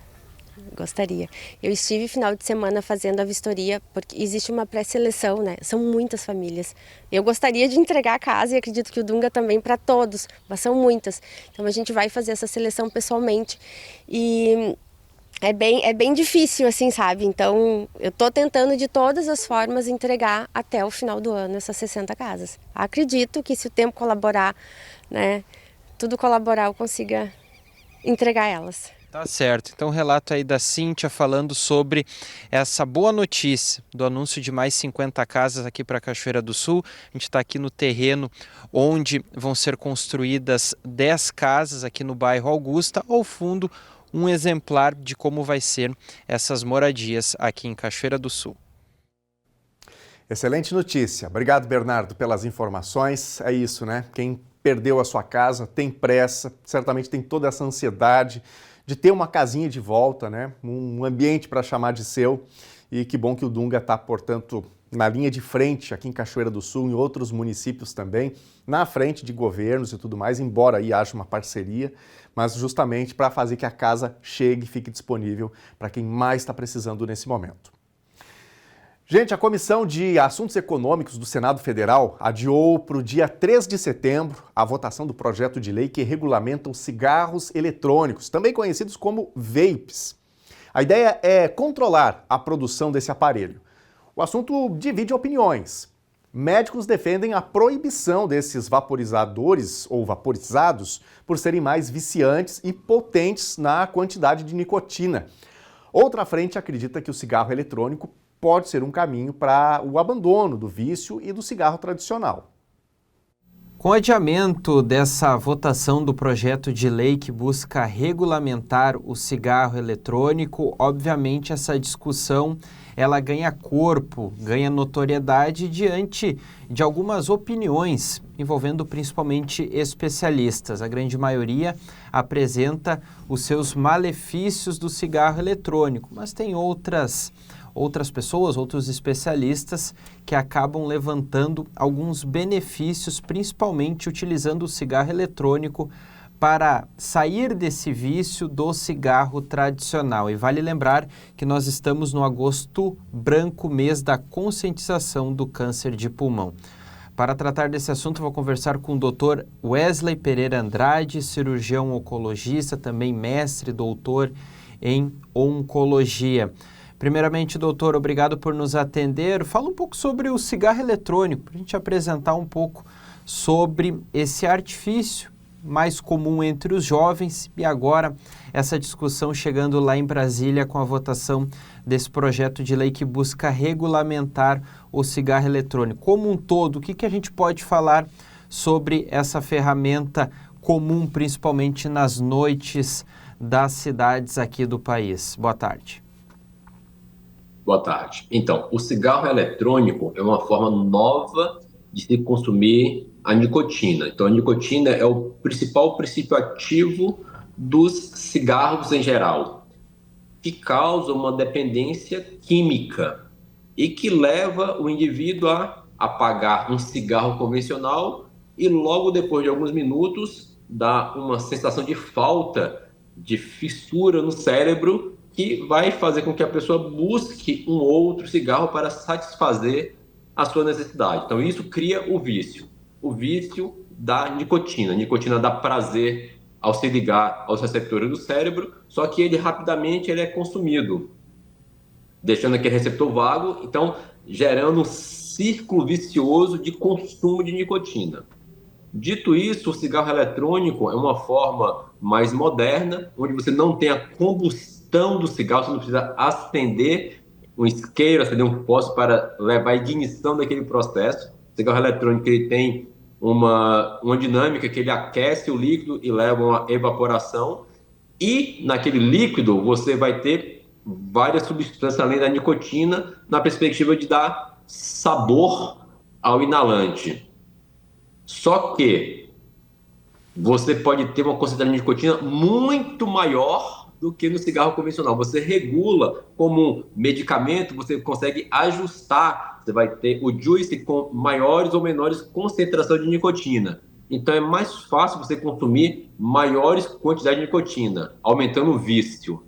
[SPEAKER 12] Eu estive final de semana fazendo a vistoria, porque existe uma pré-seleção, né? São muitas famílias. Eu gostaria de entregar a casa e acredito que o Dunga também para todos, mas são muitas. Então a gente vai fazer essa seleção pessoalmente e é bem difícil, assim, sabe? Então eu estou tentando de todas as formas entregar até o final do ano essas 60 casas. Acredito que se o tempo colaborar, né? Tudo colaborar, eu consiga entregar elas.
[SPEAKER 6] Tá certo. Então, relato aí da Cíntia falando sobre essa boa notícia do anúncio de mais 50 casas aqui para Cachoeira do Sul. A gente está aqui no terreno onde vão ser construídas 10 casas aqui no bairro Augusta. Ao fundo, um exemplar de como vai ser essas moradias aqui em Cachoeira do Sul.
[SPEAKER 1] Excelente notícia. Obrigado, Bernardo, pelas informações. É isso, né? Quem perdeu a sua casa tem pressa, certamente tem toda essa ansiedade de ter uma casinha de volta, né? Um ambiente para chamar de seu. E que bom que o Dunga está, portanto, na linha de frente aqui em Cachoeira do Sul, em outros municípios também, na frente de governos e tudo mais, embora aí haja uma parceria, mas justamente para fazer que a casa chegue e fique disponível para quem mais está precisando nesse momento. Gente, a Comissão de Assuntos Econômicos do Senado Federal adiou para o dia 3 de setembro a votação do projeto de lei que regulamenta os cigarros eletrônicos, também conhecidos como vapes. A ideia é controlar a produção desse aparelho. O assunto divide opiniões. Médicos defendem a proibição desses vaporizadores ou vaporizados por serem mais viciantes e potentes na quantidade de nicotina. Outra frente acredita que o cigarro eletrônico pode ser um caminho para o abandono do vício e do cigarro tradicional.
[SPEAKER 6] Com o adiamento dessa votação do projeto de lei que busca regulamentar o cigarro eletrônico, obviamente essa discussão ela ganha corpo, ganha notoriedade diante de algumas opiniões envolvendo principalmente especialistas. A grande maioria apresenta os seus malefícios do cigarro eletrônico, mas tem outras pessoas, outros especialistas que acabam levantando alguns benefícios, principalmente utilizando o cigarro eletrônico para sair desse vício do cigarro tradicional. E vale lembrar que nós estamos no agosto branco, mês da conscientização do câncer de pulmão. Para tratar desse assunto, vou conversar com o Dr. Wesley Pereira Andrade, cirurgião oncologista, também mestre, doutor em oncologia. Primeiramente, doutor, obrigado por nos atender. Fala um pouco sobre o cigarro eletrônico, para a gente apresentar um pouco sobre esse artifício mais comum entre os jovens e agora essa discussão chegando lá em Brasília com a votação desse projeto de lei que busca regulamentar o cigarro eletrônico. Como um todo, o que a gente pode falar sobre essa ferramenta comum, principalmente nas noites das cidades aqui do país? Boa tarde.
[SPEAKER 13] Boa tarde. Então, o cigarro eletrônico é uma forma nova de se consumir a nicotina. Então, a nicotina é o principal princípio ativo dos cigarros em geral, que causa uma dependência química e que leva o indivíduo a apagar um cigarro convencional e logo depois de alguns minutos dá uma sensação de falta, de fissura no cérebro, que vai fazer com que a pessoa busque um outro cigarro para satisfazer a sua necessidade. Então, isso cria o vício da nicotina. A nicotina dá prazer ao se ligar aos receptores do cérebro, só que ele rapidamente é consumido, deixando aquele receptor vago, então gerando um círculo vicioso de consumo de nicotina. Dito isso, o cigarro eletrônico é uma forma mais moderna, onde você não tem a combustão do cigarro, você não precisa acender um isqueiro, acender um fósforo para levar a ignição daquele processo. O cigarro eletrônico ele tem uma dinâmica que ele aquece o líquido e leva a uma evaporação, e naquele líquido você vai ter várias substâncias além da nicotina, na perspectiva de dar sabor ao inalante. Só que você pode ter uma concentração de nicotina muito maior do que no cigarro convencional. Você regula como um medicamento, você consegue ajustar, você vai ter o juice com maiores ou menores concentração de nicotina. Então é mais fácil você consumir maiores quantidades de nicotina, aumentando o vício.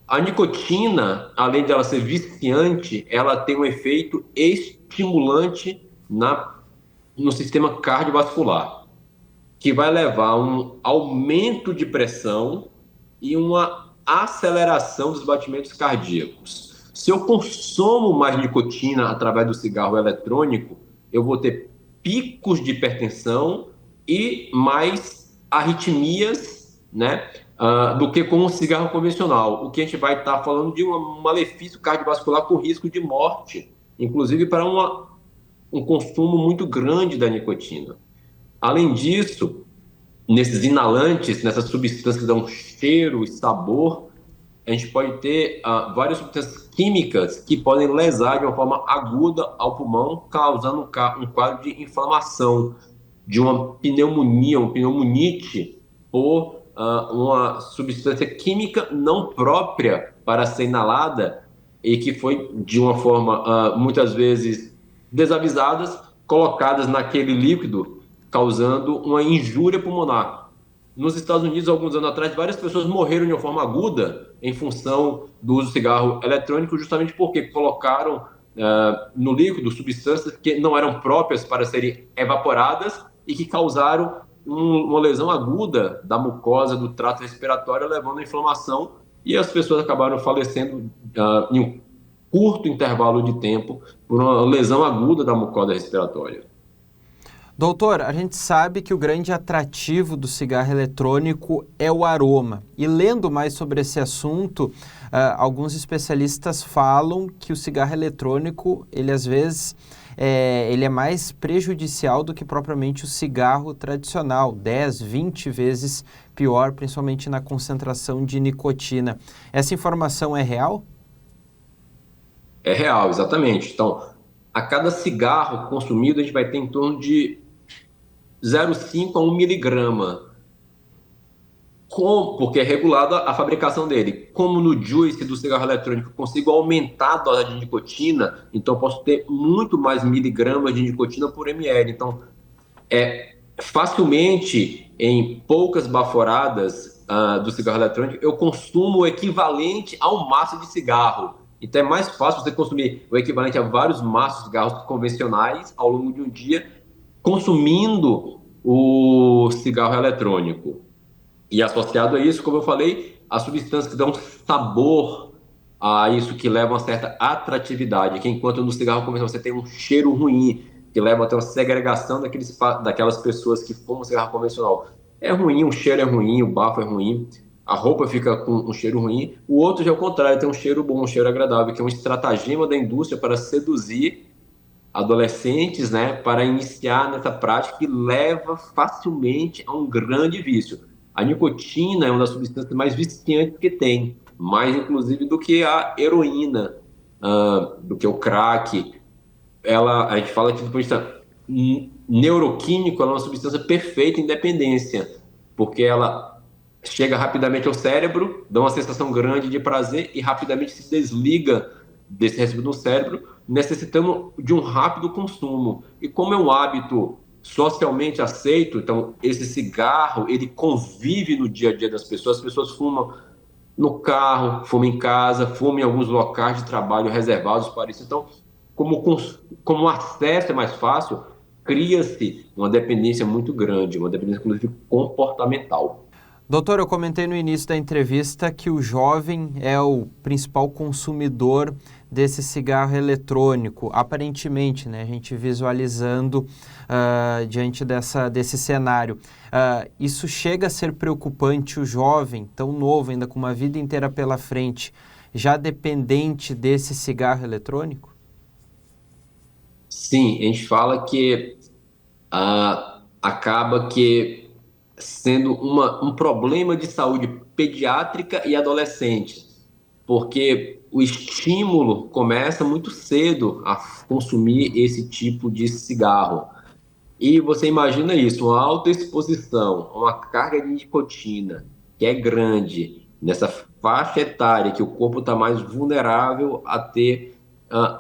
[SPEAKER 13] A nicotina, além de ela ser viciante, ela tem um efeito estimulante no sistema cardiovascular, que vai levar a um aumento de pressão e uma aceleração dos batimentos cardíacos. Se eu consumo mais nicotina através do cigarro eletrônico, eu vou ter picos de hipertensão e mais arritmias, né, do que com um cigarro convencional. O que a gente vai estar falando de um malefício cardiovascular com risco de morte, inclusive para um consumo muito grande da nicotina. Além disso, nesses inalantes, nessas substâncias que dão cheiro e sabor, a gente pode ter várias substâncias químicas que podem lesar de uma forma aguda ao pulmão, causando um quadro de inflamação, de uma pneumonia, uma pneumonite, por uma substância química não própria para ser inalada e que foi, de uma forma muitas vezes desavisadas, colocadas naquele líquido, causando uma injúria pulmonar. Nos Estados Unidos, alguns anos atrás, várias pessoas morreram de uma forma aguda em função do uso do cigarro eletrônico, justamente porque colocaram no líquido substâncias que não eram próprias para serem evaporadas e que causaram uma lesão aguda da mucosa do trato respiratório, levando a inflamação, e as pessoas acabaram falecendo em um curto intervalo de tempo por uma lesão aguda da mucosa respiratória.
[SPEAKER 6] Doutor, a gente sabe que o grande atrativo do cigarro eletrônico é o aroma. E lendo mais sobre esse assunto, alguns especialistas falam que o cigarro eletrônico, ele às vezes ele é mais prejudicial do que propriamente o cigarro tradicional, 10, 20 vezes pior, principalmente na concentração de nicotina. Essa informação é real?
[SPEAKER 13] É real, exatamente. Então, a cada cigarro consumido, a gente vai ter em torno de 0,5 a 1 miligrama, porque é regulada a fabricação dele. Como no juice do cigarro eletrônico eu consigo aumentar a dose de nicotina, então eu posso ter muito mais miligramas de nicotina por ml. Então, facilmente, em poucas baforadas do cigarro eletrônico, eu consumo o equivalente a um maço de cigarro. Então é mais fácil você consumir o equivalente a vários maços de cigarros convencionais ao longo de um dia, consumindo o cigarro eletrônico. E associado a isso, como eu falei, as substâncias que dão sabor a isso, que levam a certa atratividade, que enquanto no cigarro convencional você tem um cheiro ruim, que leva até uma segregação daquelas pessoas que fumam cigarro convencional. É ruim, o cheiro é ruim, o bafo é ruim, a roupa fica com um cheiro ruim. O outro já é o contrário, tem um cheiro bom, um cheiro agradável, que é um estratagema da indústria para seduzir adolescentes, né, para iniciar nessa prática que leva facilmente a um grande vício. A nicotina é uma das substâncias mais viciantes que tem, mais inclusive do que a heroína, do que o crack. A gente fala que do ponto de vista neuroquímico, ela é uma substância perfeita em dependência, porque ela chega rapidamente ao cérebro, dá uma sensação grande de prazer e rapidamente se desliga desse resíduo no cérebro, necessitando de um rápido consumo. E como é um hábito socialmente aceito, então esse cigarro, ele convive no dia a dia das pessoas, as pessoas fumam no carro, fumam em casa, fumam em alguns locais de trabalho reservados para isso. Então, como o acesso é mais fácil, cria-se uma dependência muito grande, uma dependência inclusive comportamental.
[SPEAKER 6] Doutor, eu comentei no início da entrevista que o jovem é o principal consumidor desse cigarro eletrônico, aparentemente, né? A gente visualizando diante desse cenário. Isso chega a ser preocupante, o jovem, tão novo, ainda com uma vida inteira pela frente, já dependente desse cigarro eletrônico?
[SPEAKER 13] Sim, a gente fala que acaba que sendo um problema de saúde pediátrica e adolescente, porque o estímulo começa muito cedo a consumir esse tipo de cigarro. E você imagina isso, uma alta exposição, uma carga de nicotina que é grande, nessa faixa etária que o corpo está mais vulnerável a ter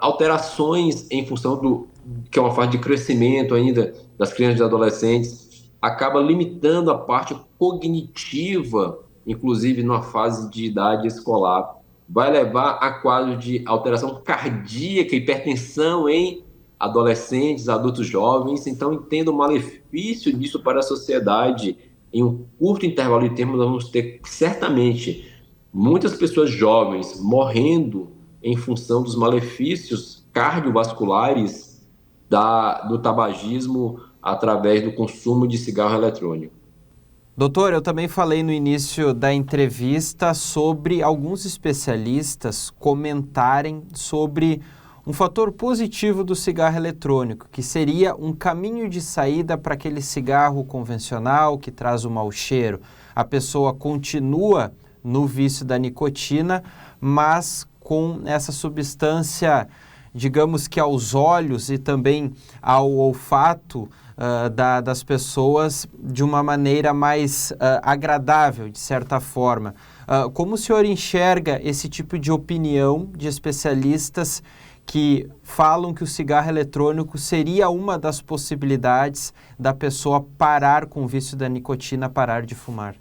[SPEAKER 13] alterações em função que é uma fase de crescimento ainda das crianças e adolescentes, acaba limitando a parte cognitiva, inclusive numa fase de idade escolar, vai levar a quadro de alteração cardíaca, hipertensão em adolescentes, adultos jovens. Então, entendo o malefício disso para a sociedade. Em um curto intervalo de tempo, nós vamos ter, certamente, muitas pessoas jovens morrendo em função dos malefícios cardiovasculares do tabagismo através do consumo de cigarro eletrônico.
[SPEAKER 6] Doutor, eu também falei no início da entrevista sobre alguns especialistas comentarem sobre um fator positivo do cigarro eletrônico, que seria um caminho de saída para aquele cigarro convencional que traz o mau cheiro. A pessoa continua no vício da nicotina, mas com essa substância, digamos que aos olhos e também ao olfato das pessoas de uma maneira mais agradável, de certa forma. Como o senhor enxerga esse tipo de opinião de especialistas que falam que o cigarro eletrônico seria uma das possibilidades da pessoa parar com o vício da nicotina, parar de fumar?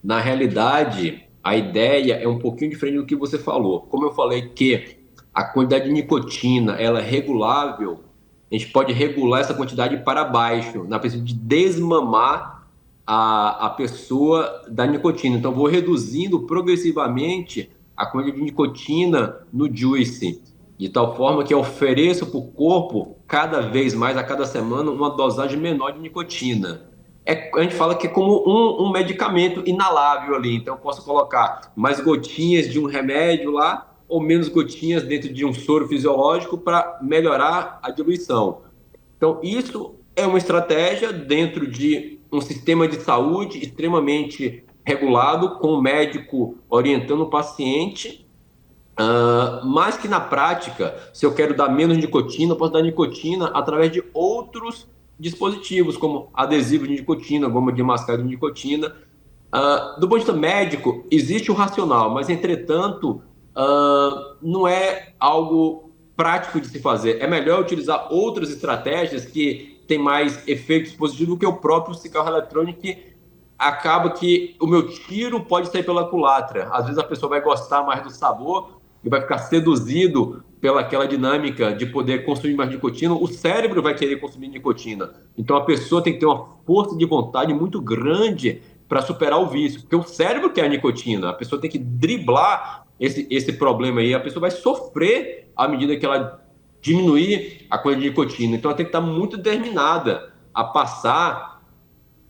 [SPEAKER 13] Na realidade, a ideia é um pouquinho diferente do que você falou. Como eu falei que a quantidade de nicotina ela é regulável, a gente pode regular essa quantidade para baixo, na pessoa de desmamar a pessoa da nicotina. Então, vou reduzindo progressivamente a quantidade de nicotina no juice, de tal forma que eu ofereço para o corpo, cada vez mais, a cada semana, uma dosagem menor de nicotina. A gente fala que é como um medicamento inalável ali, então eu posso colocar mais gotinhas de um remédio lá, ou menos gotinhas dentro de um soro fisiológico para melhorar a diluição. Então, isso é uma estratégia dentro de um sistema de saúde extremamente regulado, com o médico orientando o paciente, mas que na prática, se eu quero dar menos nicotina, eu posso dar nicotina através de outros dispositivos, como adesivo de nicotina, goma de mascar de nicotina. Do ponto de vista médico, existe o racional, mas, entretanto, não é algo prático de se fazer. É melhor utilizar outras estratégias que têm mais efeitos positivos do que o próprio cigarro eletrônico, que acaba que o meu tiro pode sair pela culatra. Às vezes a pessoa vai gostar mais do sabor e vai ficar seduzido pelaquela dinâmica de poder consumir mais nicotina. O cérebro vai querer consumir nicotina. Então a pessoa tem que ter uma força de vontade muito grande para superar o vício, porque o cérebro quer a nicotina. A pessoa tem que driblar esse problema aí. A pessoa vai sofrer à medida que ela diminuir a quantidade de nicotina. Então ela tem que estar muito determinada a passar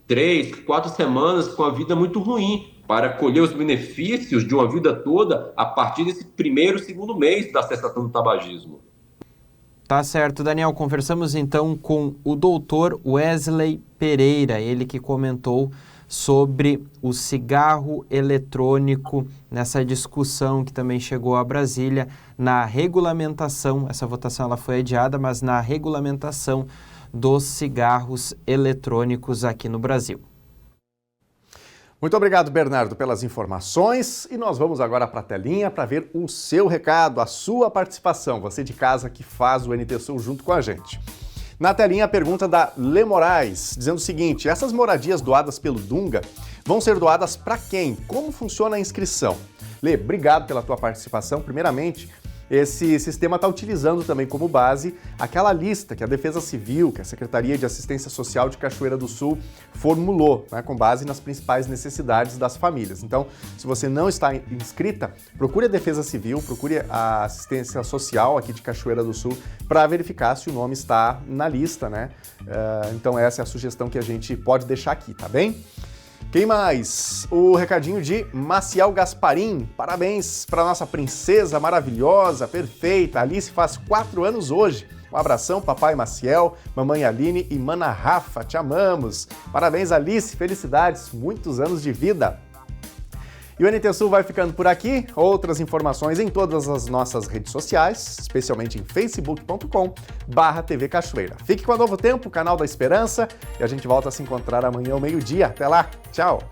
[SPEAKER 13] 3, 4 semanas com a vida muito ruim para colher os benefícios de uma vida toda a partir desse primeiro, segundo mês da cessação do tabagismo.
[SPEAKER 6] Tá certo, Daniel. Conversamos então com o doutor Wesley Pereira, ele que comentou sobre o cigarro eletrônico nessa discussão que também chegou a Brasília na regulamentação, essa votação ela foi adiada, mas na regulamentação dos cigarros eletrônicos aqui no Brasil.
[SPEAKER 1] Muito obrigado, Bernardo, pelas informações. E nós vamos agora para a telinha para ver o seu recado, a sua participação, você de casa que faz o NT Sul junto com a gente. Na telinha, a pergunta da Lê Moraes, dizendo o seguinte: essas moradias doadas pelo Dunga vão ser doadas para quem? Como funciona a inscrição? Lê, obrigado pela tua participação. Primeiramente, esse sistema está utilizando também como base aquela lista que a Defesa Civil, que a Secretaria de Assistência Social de Cachoeira do Sul formulou, né, com base nas principais necessidades das famílias. Então, se você não está inscrita, procure a Defesa Civil, procure a Assistência Social aqui de Cachoeira do Sul para verificar se o nome está na lista, né? Então, essa é a sugestão que a gente pode deixar aqui, tá bem? Quem mais? O recadinho de Maciel Gasparim. Parabéns para nossa princesa maravilhosa, perfeita. Alice faz 4 anos hoje. Um abração, papai Maciel, mamãe Aline e mana Rafa. Te amamos. Parabéns, Alice. Felicidades. Muitos anos de vida. E o NT Sul vai ficando por aqui. Outras informações em todas as nossas redes sociais, especialmente em facebook.com/TV Cachoeira. Fique com a Novo Tempo, o canal da Esperança, e a gente volta a se encontrar amanhã ao meio-dia. Até lá, tchau!